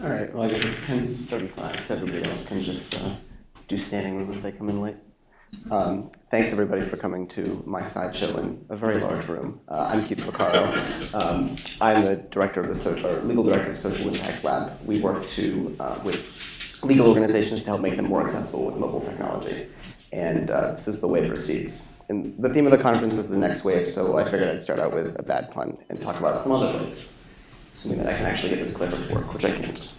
All right, well, I guess it's 10:35, so everybody else can just do standing room if they come in late. Thanks, everybody, for coming to my sideshow in a very large room. I'm Keith Porcaro. I'm the director of the legal director of Social Impact Lab. We work with legal organizations to help make them more accessible with mobile technology. And this is the wave Recedes. And the theme of the conference is the next wave, so I figured I'd start out with a bad pun and talk about some other waves, assuming that I can actually get this clicker to work, which I can't.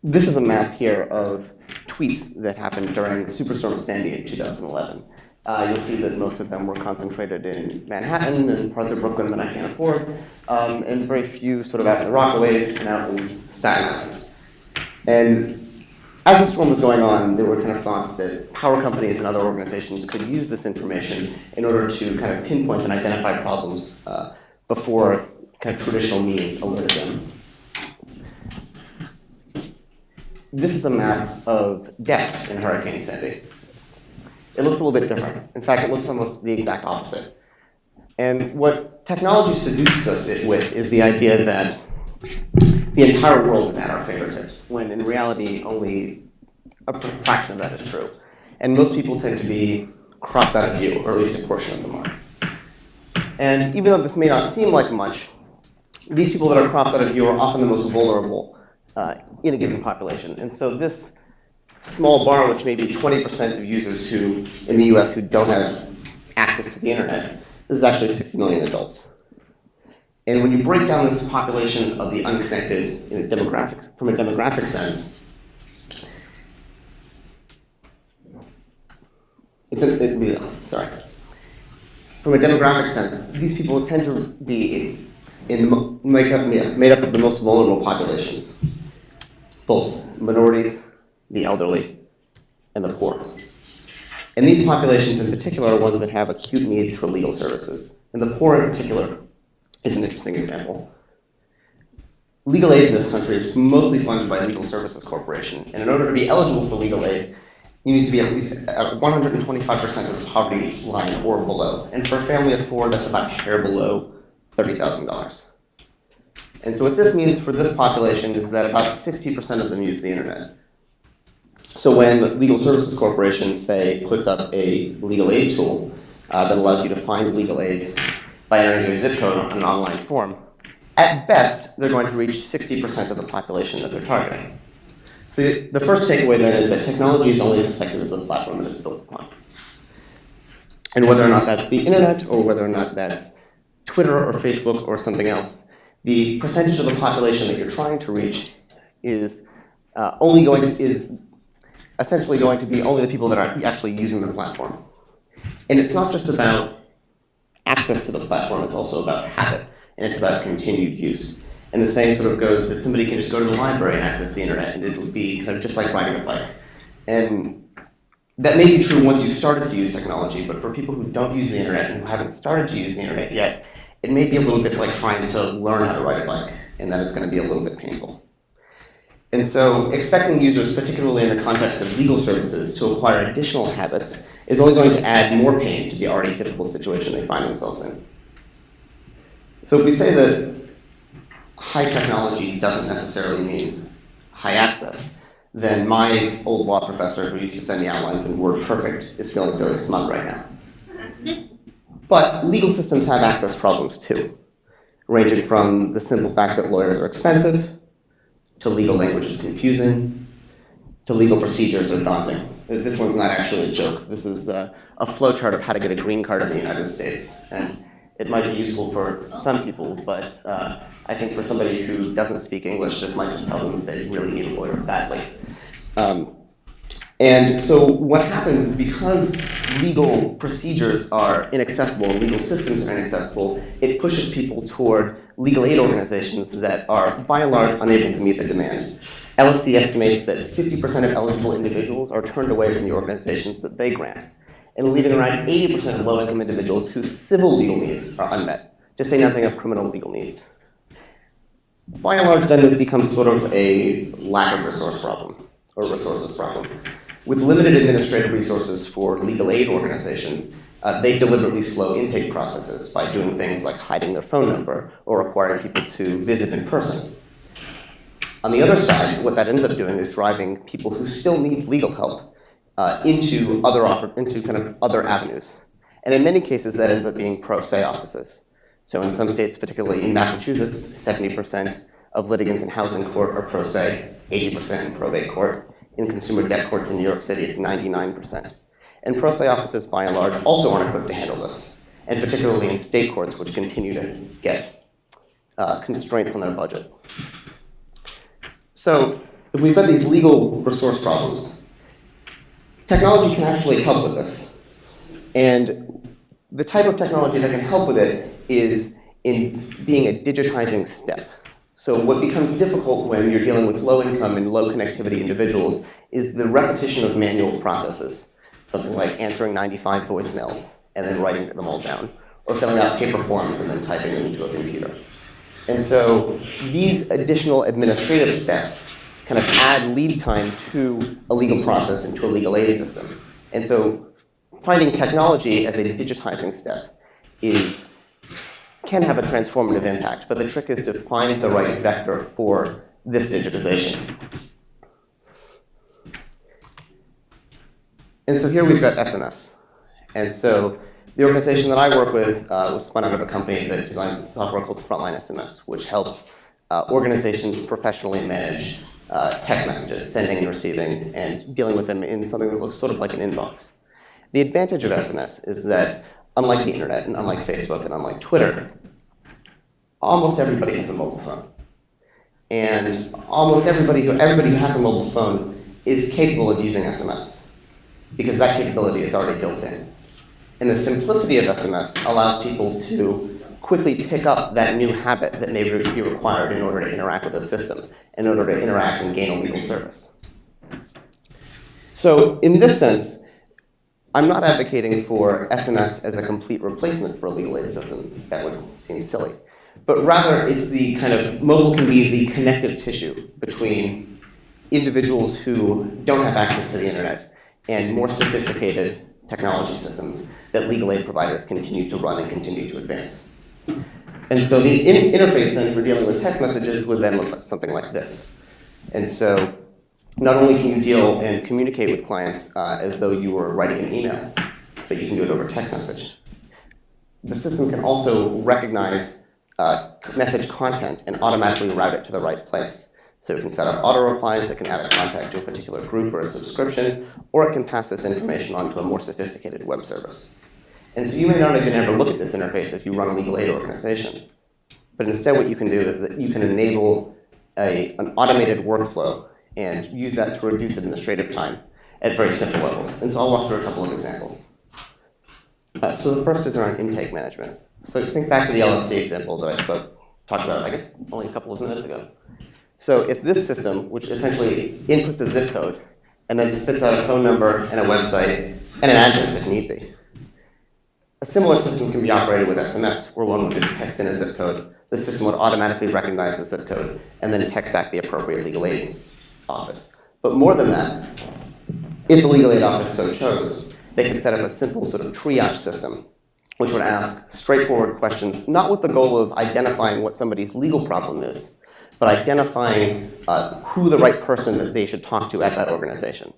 This is a map here of tweets that happened during Superstorm Sandy in 2011. You'll see that most of them were concentrated in Manhattan and parts of Brooklyn that I can't afford, and very few sort of out in the Rockaways and out in Staten Island. And as the storm was going on, there were kind of thoughts that power companies and other organizations could use this information in order to kind of pinpoint and identify problems before kind of traditional means alerted them. This is a map of deaths in Hurricane Sandy. It looks a little bit different. In fact, it looks almost the exact opposite. And what technology seduces us with is the idea that the entire world is at our fingertips, when in reality only a fraction of that is true. And most people tend to be cropped out of view, or at least a portion of them are. And even though this may not seem like much, these people that are cropped out of view are often the most vulnerable in a given population. And so this small bar, which may be 20% of users in the US who don't have access to the internet, this is actually 60 million adults. And when you break down this population of the unconnected from a demographic sense, from a demographic sense, these people tend to be made up of the most vulnerable populations, both minorities, the elderly, and the poor. And these populations in particular are ones that have acute needs for legal services. And the poor in particular is an interesting example. Legal aid in this country is mostly funded by Legal Services Corporation, and in order to be eligible for legal aid, you need to be at least at 125% of the poverty line or below. And for a family of four, that's about a hair below $30,000. And so what this means for this population is that about 60% of them use the internet. So when Legal Services Corporation, say, puts up a legal aid tool that allows you to find legal aid by entering your zip code on an online form, at best, they're going to reach 60% of the population that they're targeting. So the first takeaway then is that technology is only as effective as the platform that it's built upon. And whether or not that's the internet, or whether or not that's Twitter or Facebook or something else, the percentage of the population that you're trying to reach is essentially going to be only the people that are actually using the platform. And it's not just about access to the platform, it's also about habit, and it's about continued use. And the same sort of goes that somebody can just go to the library and access the internet, and it'll be kind of just like riding a bike. And that may be true once you've started to use technology, but for people who don't use the internet and who haven't started to use the internet yet, it may be a little bit like trying to learn how to ride a bike, and that it's going to be a little bit painful. And so expecting users, particularly in the context of legal services, to acquire additional habits is only going to add more pain to the already difficult situation they find themselves in. So if we say that high technology doesn't necessarily mean high access, then my old law professor who used to send me outlines in WordPerfect is feeling very smug right now. But legal systems have access problems too, ranging from the simple fact that lawyers are expensive, to legal language is confusing, to legal procedures are daunting. This one's not actually a joke. This is a flowchart of how to get a green card in the United States. And it might be useful for some people, but I think for somebody who doesn't speak English, this might just tell them they really need a lawyer badly. And so what happens is because legal procedures are inaccessible and legal systems are inaccessible, it pushes people toward legal aid organizations that are, by and large, unable to meet the demand. LSC estimates that 50% of eligible individuals are turned away from the organizations that they grant, and leaving around 80% of low-income individuals whose civil legal needs are unmet, to say nothing of criminal legal needs. By and large, then, this becomes sort of a lack of resource problem, or resources problem. With limited administrative resources for legal aid organizations, they deliberately slow intake processes by doing things like hiding their phone number or requiring people to visit in person. On the other side, what that ends up doing is driving people who still need legal help into kind of other avenues. And in many cases, that ends up being pro se offices. So in some states, particularly in Massachusetts, 70% of litigants in housing court are pro se, 80% in probate court. In consumer debt courts in New York City, it's 99%. And pro se offices, by and large, also aren't equipped to handle this, and particularly in state courts, which continue to get constraints on their budget. So if we've got these legal resource problems, technology can actually help with this. And the type of technology that can help with it is in being a digitizing step. So what becomes difficult when you're dealing with low-income and low-connectivity individuals is the repetition of manual processes, something like answering 95 voicemails and then writing them all down, or filling out paper forms and then typing them into a computer. And so these additional administrative steps kind of add lead time to a legal process and to a legal aid system. And so finding technology as a digitizing step can have a transformative impact, but the trick is to find the right vector for this digitization. And so here we've got SMS. And so the organization that I work with was spun out of a company that designs a software called Frontline SMS, which helps organizations professionally manage text messages, sending and receiving, and dealing with them in something that looks sort of like an inbox. The advantage of SMS is that, unlike the internet, and unlike Facebook, and unlike Twitter, almost everybody has a mobile phone. And almost everybody who has a mobile phone is capable of using SMS, because that capability is already built in. And the simplicity of SMS allows people to quickly pick up that new habit that may be required in order to interact with the system, in order to interact and gain a legal service. So in this sense, I'm not advocating for SMS as a complete replacement for a legal aid system. That would seem silly. But rather, it's the kind of, mobile can be the connective tissue between individuals who don't have access to the internet and more sophisticated technology systems that legal aid providers continue to run and continue to advance. And so the interface then for dealing with text messages would then look like something like this. And so not only can you deal and communicate with clients as though you were writing an email, but you can do it over text message. The system can also recognize message content and automatically route it to the right place. So it can set up auto replies, it can add a contact to a particular group or a subscription, or it can pass this information on to a more sophisticated web service. And so you may not even ever look at this interface if you run a legal aid organization. But instead what you can do is that you can enable an automated workflow and use that to reduce administrative time at very simple levels. And so I'll walk through a couple of examples. So the first is around intake management. So think back to the LSC example that I talked about, I guess, only a couple of minutes ago. So if this system, which essentially inputs a zip code and then spits out a phone number and a website and an address if need be, a similar system can be operated with SMS, where one would just text in a zip code. The system would automatically recognize the zip code and then text back the appropriate legal aid office. But more than that, if the legal aid office so chose, they could set up a simple sort of triage system, which would ask straightforward questions, not with the goal of identifying what somebody's legal problem is, but identifying who the right person that they should talk to at that organization.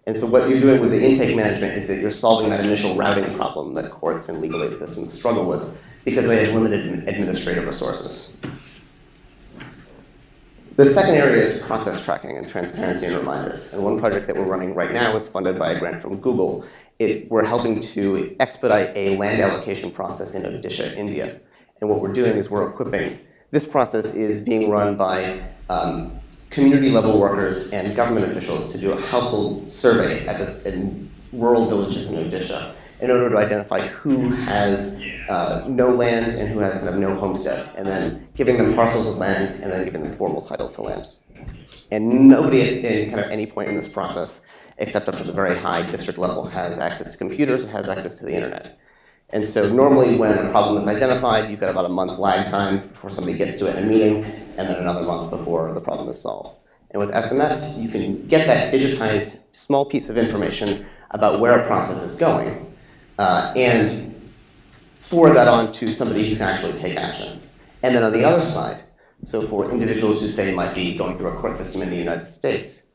And so what you're doing with the intake management is that you're solving that initial routing problem that courts and legal aid systems struggle with because they have limited administrative resources. The second area is process tracking and transparency and reminders. And one project that we're running right now is funded by a grant from Google. We're helping to expedite a land allocation process in Odisha, India. And what we're doing is we're equipping. This process is being run by community-level workers and government officials to do a household survey in rural villages in Odisha in order to identify who has no land and who has kind of no homestead, and then giving them parcels of land and then giving them formal title to land. And nobody at kind of any point in this process, except up to the very high district level, has access to computers or has access to the internet. And so normally when a problem is identified, you've got about a month lag time before somebody gets to it in a meeting, and then another month before the problem is solved. And with SMS, you can get that digitized small piece of information about where a process is going, and forward that on to somebody who can actually take action. And then on the other side, so for individuals who say might be going through a court system in the United States,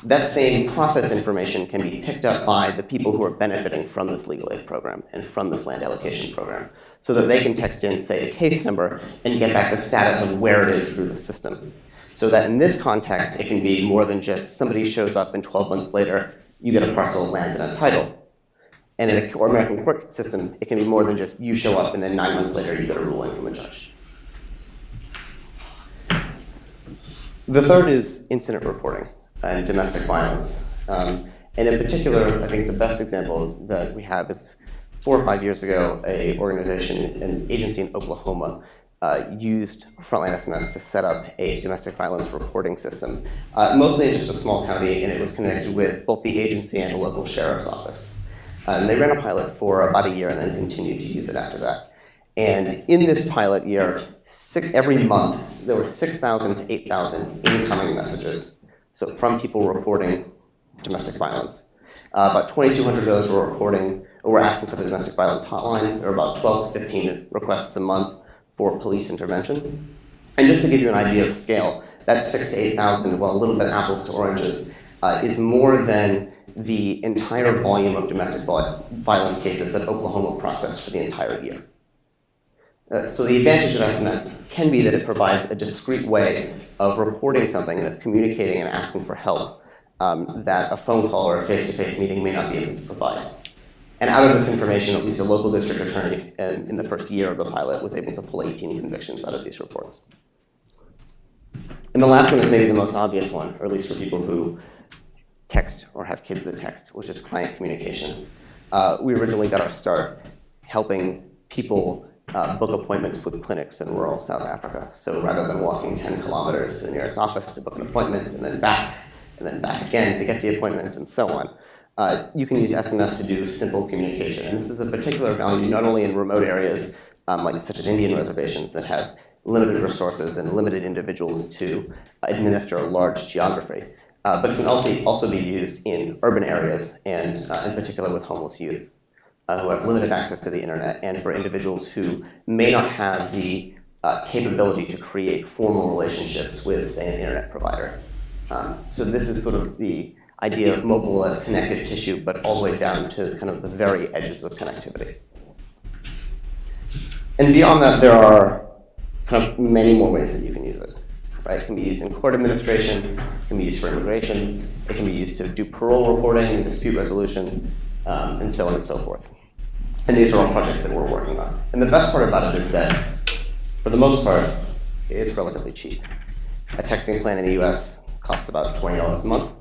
that same process information can be picked up by the people who are benefiting from this legal aid program and from this land allocation program, so that they can text in, say, a case number and get back the status of where it is through the system. So that in this context, it can be more than just somebody shows up and 12 months later, you get a parcel of land and a title. And in an American court system, it can be more than just you show up and then 9 months later, you get a ruling from a judge. The third is incident reporting and domestic violence. And in particular, I think the best example that we have is 4 or 5 years ago, an agency in Oklahoma used Frontline SMS to set up a domestic violence reporting system, mostly in just a small county, and it was connected with both the agency and a local sheriff's office. And they ran a pilot for about a year and then continued to use it after that. And in this pilot year, every month, there were 6,000 to 8,000 incoming messages, so from people reporting domestic violence. About 2,200 of those were asking for the domestic violence hotline. There were about 12 to 15 requests a month for police intervention. And just to give you an idea of scale, that 6,000 to 8,000, well, a little bit apples to oranges, is more than the entire volume of domestic violence cases that Oklahoma processed for the entire year. So the advantage of SMS can be that it provides a discrete way of reporting something and of communicating and asking for help that a phone call or a face-to-face meeting may not be able to provide. And out of this information, at least a local district attorney in the first year of the pilot was able to pull 18 convictions out of these reports. And the last one is maybe the most obvious one, or at least for people who text or have kids that text, which is client communication. We originally got our start helping people book appointments with clinics in rural South Africa. So rather than walking 10 kilometers to the nearest office to book an appointment and then back again to get the appointment and so on, you can use SMS to do simple communication. And this is a particular value not only in remote areas such as Indian reservations that have limited resources and limited individuals to administer a large geography, but it can also be used in urban areas and in particular with homeless youth who have limited access to the internet, and for individuals who may not have the capability to create formal relationships with, say, an internet provider. So this is sort of the idea of mobile as connective tissue, but all the way down to kind of the very edges of connectivity. And beyond that, there are kind of many more ways that you can use it. Right? It can be used in court administration, it can be used for immigration, it can be used to do parole reporting and dispute resolution, and so on and so forth. And these are all projects that we're working on. And the best part about it is that, for the most part, it's relatively cheap. A texting plan in the US costs about $20 a month.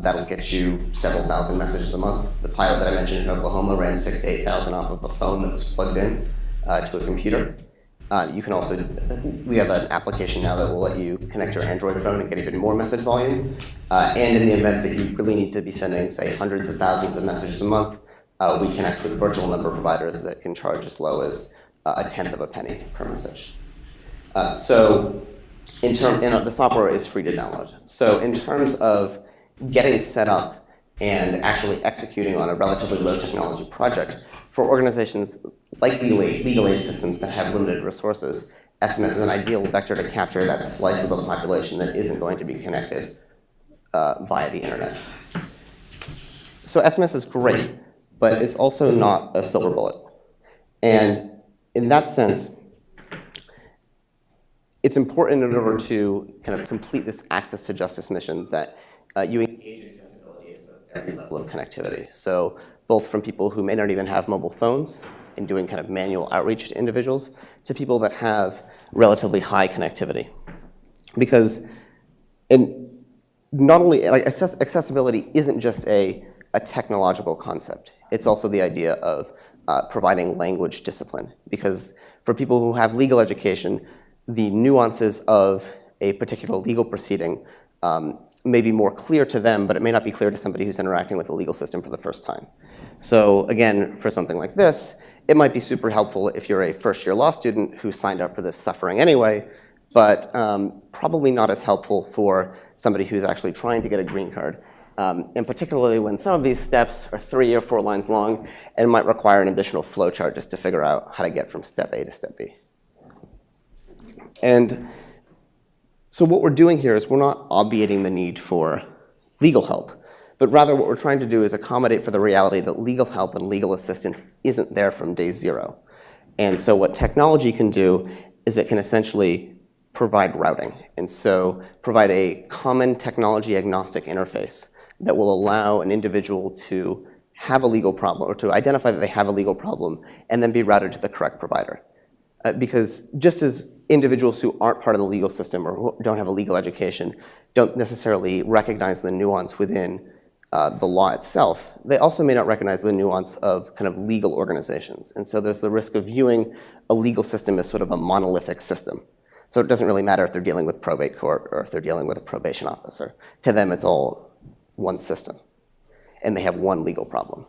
That'll get you several thousand messages a month. The pilot that I mentioned in Oklahoma ran 6,000 to 8,000 off of a phone that was plugged in to a computer. You can also, we have an application now that will let you connect your Android phone and get even more message volume. And in the event that you really need to be sending, say, hundreds of thousands of messages a month, we connect with virtual number providers that can charge as low as a tenth of a penny per message. The software is free to download. So in terms of getting set up and actually executing on a relatively low technology project, for organizations like legal aid systems that have limited resources, SMS is an ideal vector to capture that slice of the population that isn't going to be connected via the internet. So SMS is great, but it's also not a silver bullet. And in that sense, it's important in order to kind of complete this access to justice mission that you engage accessibility at every level of connectivity. So both from people who may not even have mobile phones and doing kind of manual outreach to individuals to people that have relatively high connectivity. Because not only, accessibility isn't just a technological concept. It's also the idea of providing language discipline. Because for people who have legal education, the nuances of a particular legal proceeding may be more clear to them, but it may not be clear to somebody who's interacting with the legal system for the first time. So again, for something like this, it might be super helpful if you're a first-year law student who signed up for this suffering anyway, but probably not as helpful for somebody who's actually trying to get a green card And particularly when some of these steps are 3 or 4 lines long and might require an additional flow chart just to figure out how to get from step A to step B. And so what we're doing here is we're not obviating the need for legal help, but rather what we're trying to do is accommodate for the reality that legal help and legal assistance isn't there from day 0. And so what technology can do is it can essentially provide routing. And so provide a common technology agnostic interface that will allow an individual to have a legal problem or to identify that they have a legal problem and then be routed to the correct provider. Because just as individuals who aren't part of the legal system or who don't have a legal education don't necessarily recognize the nuance within the law itself, they also may not recognize the nuance of kind of legal organizations. And so there's the risk of viewing a legal system as sort of a monolithic system. So it doesn't really matter if they're dealing with probate court or if they're dealing with a probation officer. To them, it's all one system, and they have one legal problem.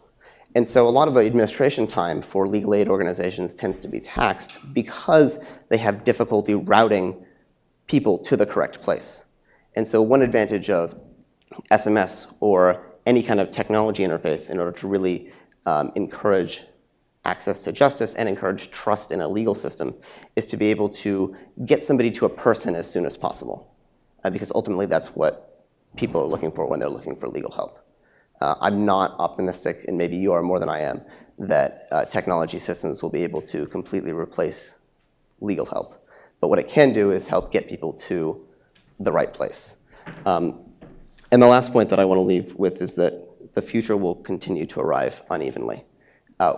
And so a lot of the administration time for legal aid organizations tends to be taxed because they have difficulty routing people to the correct place. And so one advantage of SMS or any kind of technology interface in order to really encourage access to justice and encourage trust in a legal system is to be able to get somebody to a person as soon as possible. Because ultimately that's what people are looking for when they're looking for legal help. I'm not optimistic, and maybe you are more than I am, that technology systems will be able to completely replace legal help. But what it can do is help get people to the right place. And the last point that I want to leave with is that the future will continue to arrive unevenly.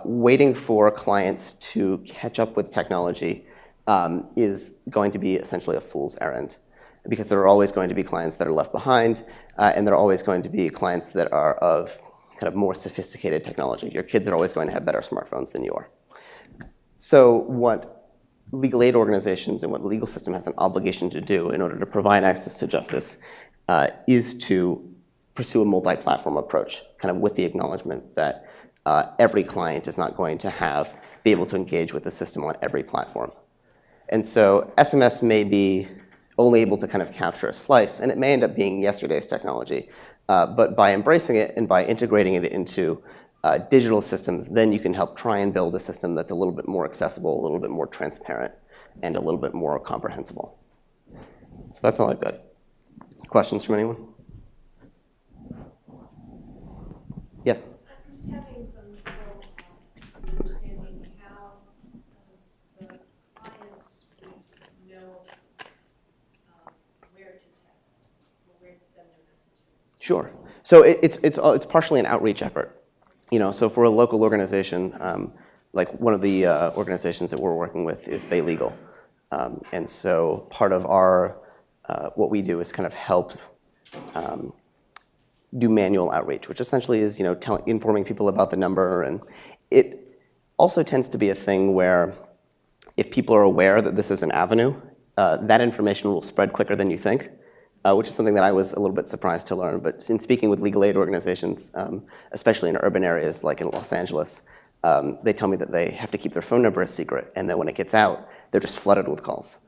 Waiting for clients to catch up with technology is going to be essentially a fool's errand, because there are always going to be clients that are left behind, and there are always going to be clients that are of kind of more sophisticated technology. Your kids are always going to have better smartphones than you are. So what legal aid organizations and what the legal system has an obligation to do in order to provide access to justice is to pursue a multi-platform approach, kind of with the acknowledgement that every client is not going to be able to engage with the system on every platform. And so SMS may be only able to kind of capture a slice, and it may end up being yesterday's technology. But by embracing it and by integrating it into digital systems, then you can help try and build a system that's a little bit more accessible, a little bit more transparent, and a little bit more comprehensible. So that's all I've got. Questions from anyone? Yes? I'm just having some trouble understanding how the clients would know where to text or where to send their messages. Sure. So it's partially an outreach effort. So for a local organization, like one of the organizations that we're working with is Bay Legal. And so part of our, what we do is kind of help do manual outreach, which essentially is, informing people about the number. And it also tends to be a thing where if people are aware that this is an avenue, that information will spread quicker than you think, which is something that I was a little bit surprised to learn. But in speaking with legal aid organizations, especially in urban areas like in Los Angeles, they tell me that they have to keep their phone number a secret, and that when it gets out, they're just flooded with calls.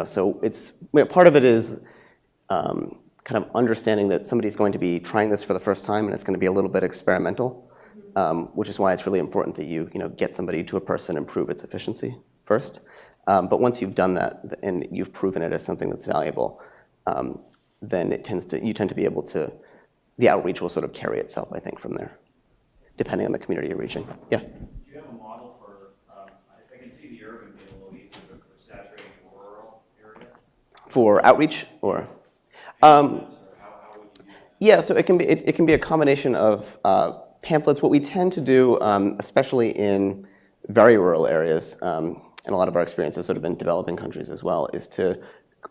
So it's part of it is kind of understanding that somebody's going to be trying this for the first time, and it's going to be a little bit experimental, which is why it's really important that you get somebody to a person and prove its efficiency first. But once you've done that and you've proven it as something that's valuable, then you tend to be able to, the outreach will sort of carry itself, I think, from there, depending on the community you're reaching. Yeah. Do you have a model for, I can see the urban being a little easier, but for saturating the rural area? For outreach or? How would you do that? Yeah, so it can be a combination of pamphlets. What we tend to do, especially in very rural areas, and a lot of our experience is sort of in developing countries as well, is to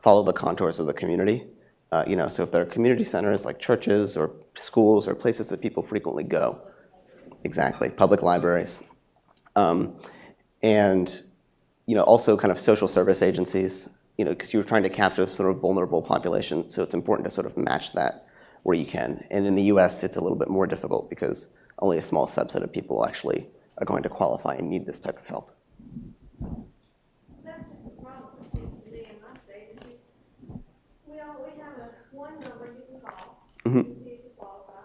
follow the contours of the community. So if there are community centers like churches or schools or places that people frequently go, exactly, public libraries, and also kind of social service agencies, because you're trying to capture sort of vulnerable population, so it's important to sort of match that where you can. And in the US, it's a little bit more difficult because only a small subset of people actually are going to qualify and need this type of help. That's just the problem, it seems to me, in my state. We have one number you can call to see if you qualify.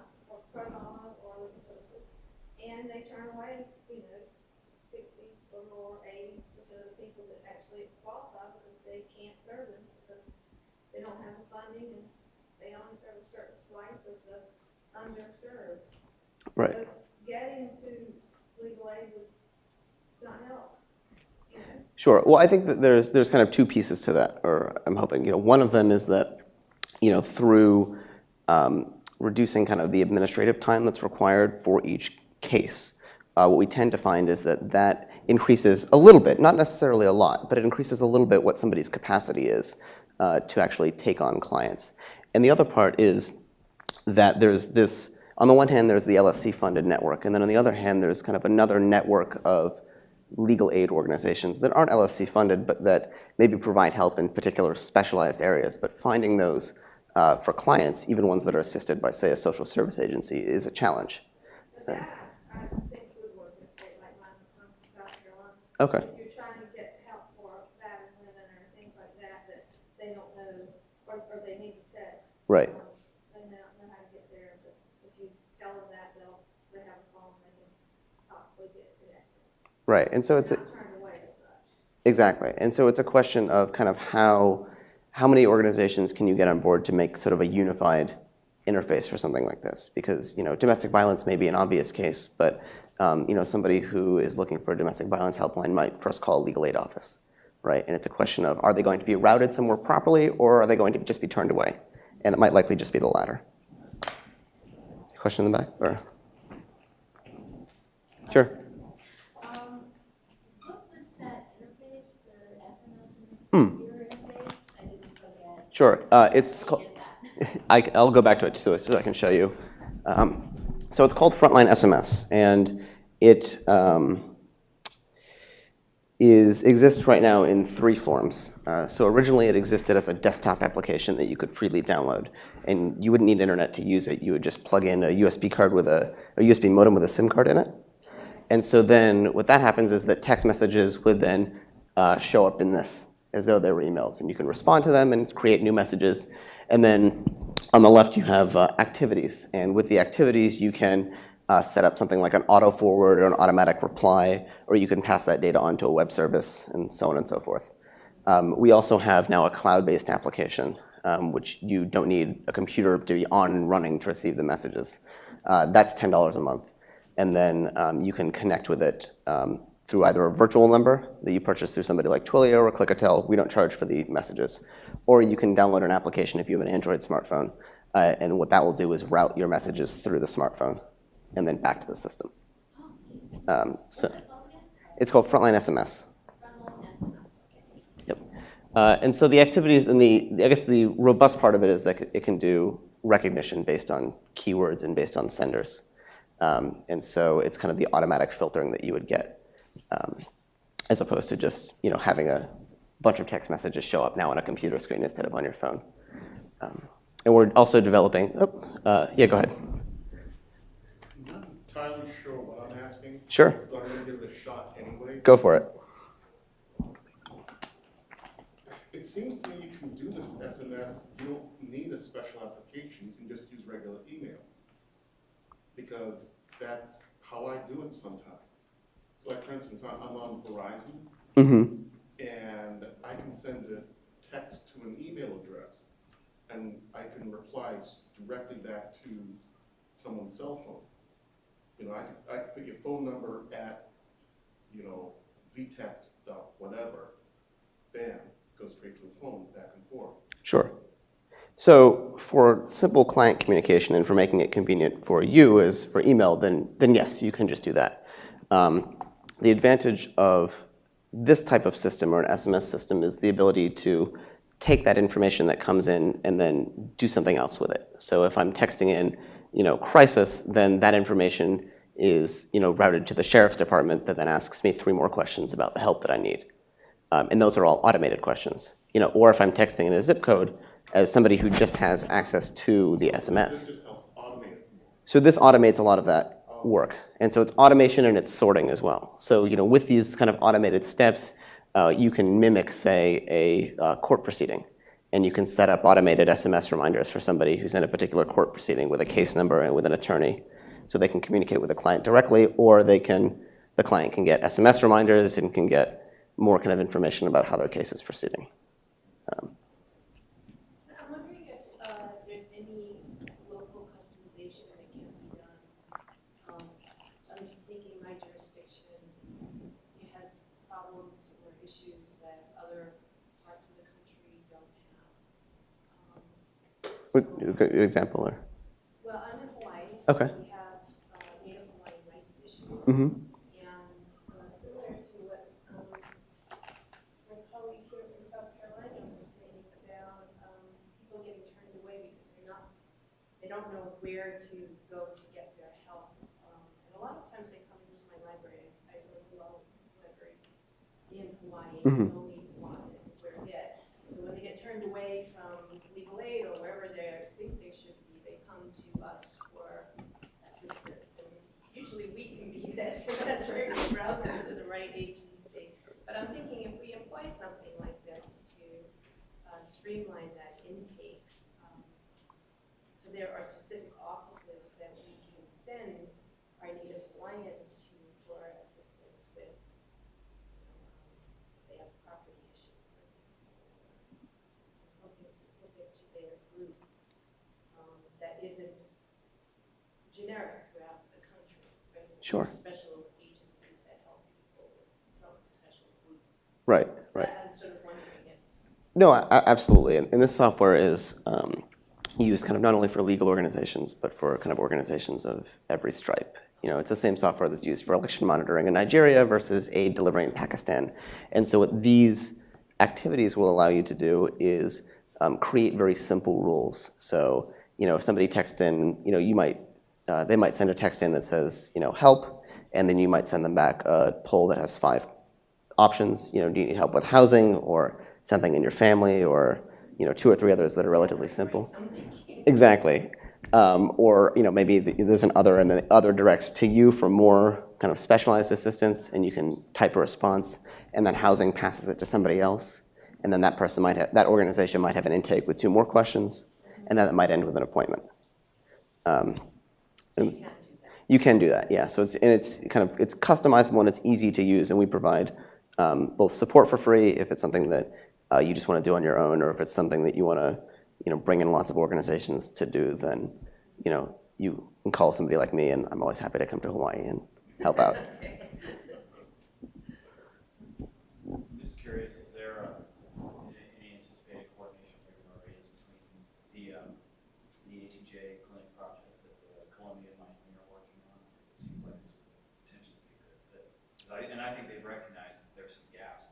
they don't have the funding and they only serve a certain slice of the underserved. Right. So getting to legal aid would not help, you know? Sure. Well, I think that there's kind of two pieces to that, or I'm hoping. One of them is that, through reducing kind of the administrative time that's required for each case, what we tend to find is that increases a little bit, not necessarily a lot, but it increases a little bit what somebody's capacity is to actually take on clients. And the other part is that there's this, on the one hand, there's the LSC-funded network, and then on the other hand, there's kind of another network of legal aid organizations that aren't LSC funded, but that maybe provide help in particular specialized areas. But finding those for clients, even ones that are assisted by, say, a social service agency, is a challenge. But that, I think would work in a state like mine, I'm from South Carolina. Okay. If you're trying to get help for battered women or things like that, that they don't know, or they need to text. Right. They may not know how to get there, but if you tell them that, they have a phone, they can possibly get connected. Right. And so it's Not turned away as much. exactly. And so it's a question of kind of how many organizations can you get on board to make sort of a unified interface for something like this? Because domestic violence may be an obvious case, but somebody who is looking for a domestic violence helpline might first call a legal aid office, right? And it's a question of, are they going to be routed somewhere properly, or are they going to just be turned away? And it might likely just be the latter. Question in the back? Or? Sure. What was that interface, the SMS and the computer interface? I didn't forget. Sure. It's called. I'll go back to it so I can show you. So it's called Frontline SMS, and it exists right now in 3 forms. So originally it existed as a desktop application that you could freely download, and you wouldn't need internet to use it. You would just plug in a USB card with a USB modem with a SIM card in it. And so then what that happens is that text messages would then show up in this as though they were emails, and you can respond to them and create new messages. And then on the left you have activities, and with the activities you can set up something like an auto forward or an automatic reply, or you can pass that data on to a web service, and so on and so forth. We also have now a cloud-based application, which you don't need a computer to be on and running to receive the messages. That's $10 a month. And then you can connect with it through either a virtual number that you purchase through somebody like Twilio or Clickatel. We don't charge for the messages. Or you can download an application if you have an Android smartphone. And what that will do is route your messages through the smartphone and then back to the system. So it's called Frontline SMS. Yep. And so the activities and I guess the robust part of it is that it can do recognition based on keywords and based on senders. And so it's kind of the automatic filtering that you would get, as opposed to just having a bunch of text messages show up now on a computer screen instead of on your phone. And we're also developing. Yeah, go ahead. I'm not entirely sure what I'm asking. Sure. So I'm going to give it a shot anyway. Go for it. It seems to me you can do this SMS. You don't need a special application. You can just use regular email. Because that's how I do it sometimes. Like, for instance, I'm on Verizon, and I can send a text to an email address, and I can reply directly back to someone's cell phone. I could put your phone number at, vtext whatever, bam, goes straight to a phone, back and forth. Sure. So for simple client communication and for making it convenient for you as for email, then yes, you can just do that. The advantage of this type of system or an SMS system is the ability to take that information that comes in and then do something else with it. So if I'm texting in, crisis, then that information is, routed to the sheriff's department that then asks me 3 more questions about the help that I need. And those are all automated questions. Or if I'm texting in a zip code, as somebody who just has access to the SMS. This just helps automate it. So this automates a lot of that work. And so it's automation and it's sorting as well. So with these kind of automated steps, you can mimic, say, a court proceeding. And you can set up automated SMS reminders for somebody who's in a particular court proceeding with a case number and with an attorney. So they can communicate with the client directly, or the client can get SMS reminders and can get more kind of information about how their case is proceeding. So Good example or? Well, I'm in Hawaii, Okay. so we have Native Hawaiian rights issues. Mm-hmm. And similar to what my colleague here from South Carolina was saying about people getting turned away because they don't know where to go to get their help. And a lot of times they come into my library. I work a lot of library in Hawaii, Mhm. it's only one, and we're it. So when they get turned away from legal aid or wherever they think they should be, they come to us for assistance. And usually we can be this, and that's right, we route them to the right agency. But I'm thinking if we employed something like this to streamline that intake, so there are specific offices that we can send our Native Hawaiians to for assistance with, if they have property issue, for example, or something specific to their group that isn't generic throughout the country, right? So Sure. there's special agencies that help people from a special group. Right, So right. I'm sort of wondering if No, absolutely. And this software is used kind of not only for legal organizations, but for kind of organizations of every stripe. You know, it's the same software that's used for election monitoring in Nigeria versus aid delivery in Pakistan. And so what these activities will allow you to do is create very simple rules. So, you know, if somebody texts in, you know, they might send a text in that says, you know, help, and then you might send them back a poll that has 5 options. You know, do you need help with housing or something in your family, or, you know, 2 or 3 others that are relatively simple. something. Exactly. Or, you know, maybe there's an other, and the other directs to you for more kind of specialized assistance, and you can type a response, and then housing passes it to somebody else, and then that person might have, that organization might have an intake with 2 more questions, and then it might end with an appointment. So you can't do that. You can do that, yeah. So it's customizable and it's easy to use, and we provide both support for free if it's something that you just want to do on your own, or if it's something that you want to, you know, bring in lots of organizations to do. Then, you know, you can call somebody like me, and I'm always happy to come to Hawaii and help out. I'm just curious, is there any anticipated coordination or areas between the ATJ clinic project that Columbia and Miami are working on? Because it seems like this would potentially be a good fit. And I think they've recognized that there's some gaps.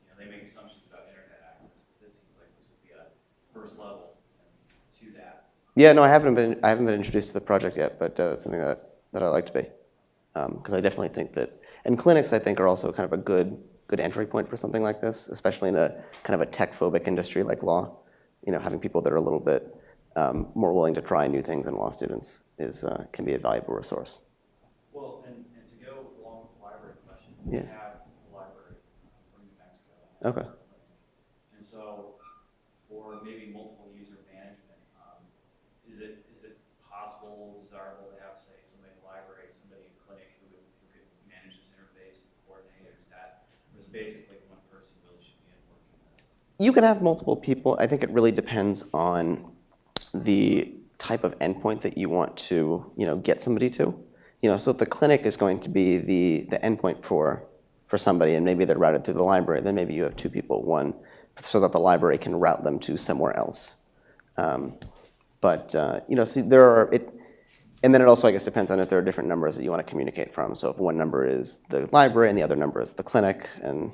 You know, they make assumptions about internet access, but this seems like this would be a first level to that. Yeah, no, I haven't been introduced to the project yet, but that's something that I'd like to be, because I definitely think that, and clinics I think are also kind of a good entry point for something like this, especially in a kind of a tech-phobic industry like law. You know, having people that are a little bit more willing to try new things than law students can be a valuable resource. Well, and to go along with the library question, Yeah. we have a library from New Mexico. Okay. And so for maybe multiple user management, is it possible, desirable to have, say, somebody in the library, somebody in clinic who could manage this interface and coordinate, or is basically one person really should be in working this? You can have multiple people. I think it really depends on the type of endpoint that you want to, you know, get somebody to. You know, so if the clinic is going to be the endpoint for somebody, and maybe they're routed through the library, then maybe you have 2 people, one so that the library can route them to somewhere else. You know, so there are, and then it also, I guess, depends on if there are different numbers that you want to communicate from. So if one number is the library and the other number is the clinic, and,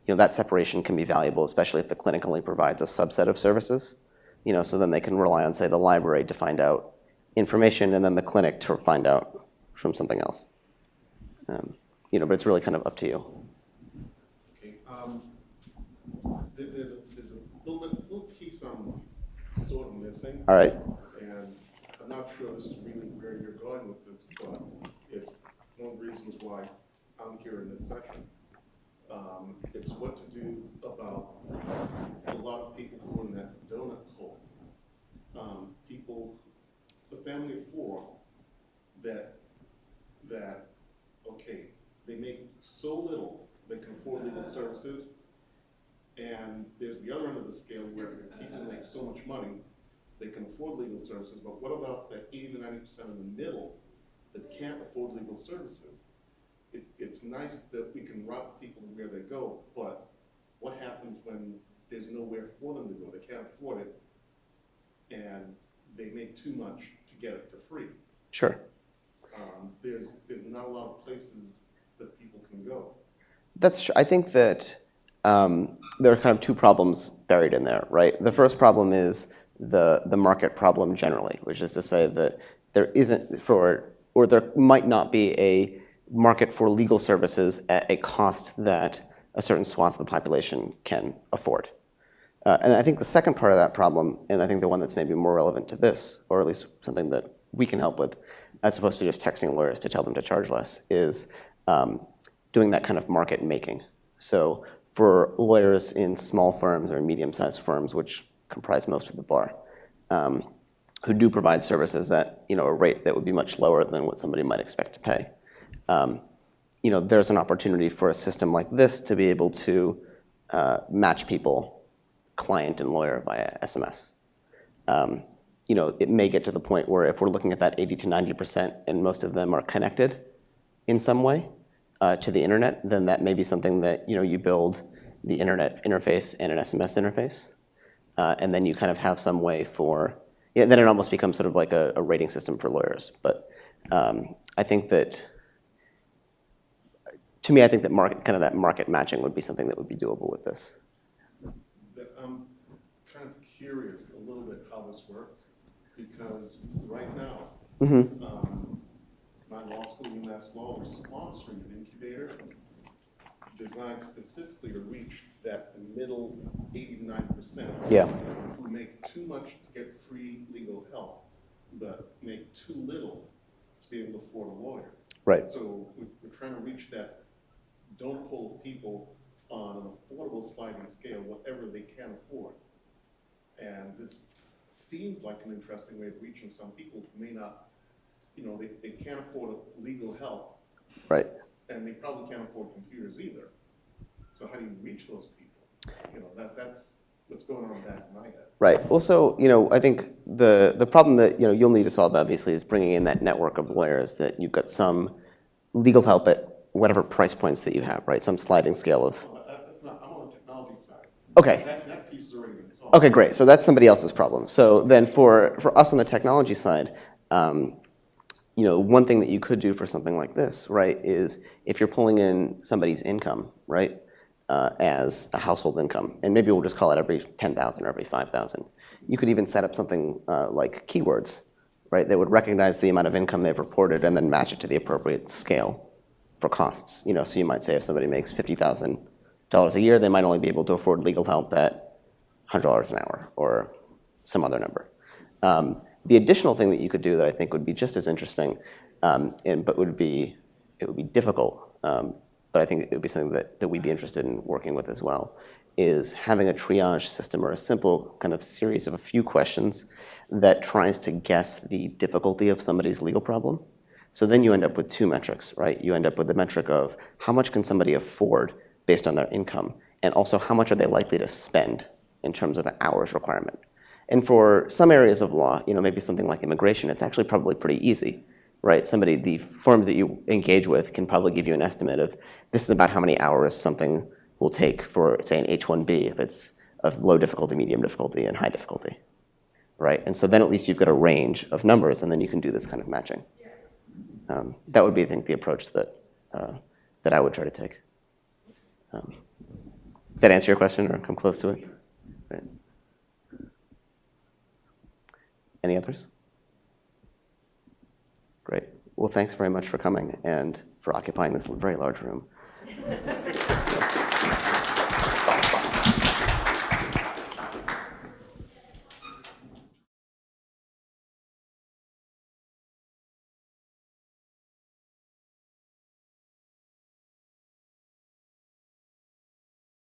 you know, that separation can be valuable, especially if the clinic only provides a subset of services. You know, so then they can rely on, say, the library to find out information, and then the clinic to find out from something else. You know, but it's really kind of up to you. Okay, there's a little piece I'm sort of missing. All right. And I'm not sure this is really where you're going with this, but it's one of the reasons why I'm here in this section. It's what to do about a lot of people who are in that donut hole. People, the family of 4 that, okay, they make so little they can afford legal services, and there's the other end of the scale where people make so much money they can afford legal services, but what about that 80 to 90% of the middle that can't afford legal services? It's nice that we can route people to where they go, but what happens when there's nowhere for them to go? They can't afford it, and they make too much to get it for free. Sure. There's not a lot of places that people can go. That's true. I think that there are kind of two problems buried in there, right? The first problem is the market problem generally, which is to say that there isn't or there might not be a market for legal services at a cost that a certain swath of the population can afford. And I think the second part of that problem, and I think the one that's maybe more relevant to this, or at least something that we can help with, as opposed to just texting lawyers to tell them to charge less, is doing that kind of market making. So for lawyers in small firms or medium-sized firms, which comprise most of the bar, who do provide services at a rate that would be much lower than what somebody might expect to pay, there's an opportunity for a system like this to be able to match people, client and lawyer, via SMS. It may get to the point where if we're looking at that 80 to 90% and most of them are connected in some way to the internet, then that may be something that you build the internet interface and an SMS interface, and then you kind of have some way for, then it almost becomes sort of like a rating system for lawyers. But I think that, to me, I think that that market matching would be something that would be doable with this. I'm kind of curious a little bit how this works, because right now, my law school, UMass Law, we're sponsoring an incubator designed specifically to reach that middle 80 to 90% who make too much to get free legal help, but make too little to be able to afford a lawyer. Right. So we're trying to reach that donut hole of people on an affordable sliding scale, whatever they can afford. And this seems like an interesting way of reaching some people who may not, they can't afford legal help. Right. And they probably can't afford computers either. So how do you reach those people? That's what's going on back in my head. Right. Also, I think the problem that you'll need to solve, obviously, is bringing in that network of lawyers that you've got some legal help at whatever price points that you have, right? Some sliding scale of. Well, that's not. I'm on the technology side. Okay. That piece has already been solved. Okay, great. So that's somebody else's problem. So then for us on the technology side, one thing that you could do for something like this, right, is if you're pulling in somebody's income, right, as a household income, and maybe we'll just call it every 10,000 or every 5,000, you could even set up something like keywords, right, that would recognize the amount of income they've reported and then match it to the appropriate scale for costs. So you might say if somebody makes $50,000 a year, they might only be able to afford legal help at $100 an hour or some other number. The additional thing that you could do that I think would be just as interesting, but it would be difficult, but I think it would be something that we'd be interested in working with as well, is having a triage system or a simple kind of series of a few questions that tries to guess the difficulty of somebody's legal problem. So then you end up with two metrics, right? You end up with the metric of how much can somebody afford based on their income, and also how much are they likely to spend in terms of an hours requirement. And for some areas of law, maybe something like immigration, it's actually probably pretty easy, right? The firms that you engage with can probably give you an estimate of this is about how many hours something will take for, say, an H-1B if it's of low difficulty, medium difficulty, and high difficulty, right? And so then at least you've got a range of numbers, and then you can do this kind of matching. That would be, I think, the approach that I would try to take. Does that answer your question or come close to it? Right. Any others? Great. Well, thanks very much for coming and for occupying this very large room.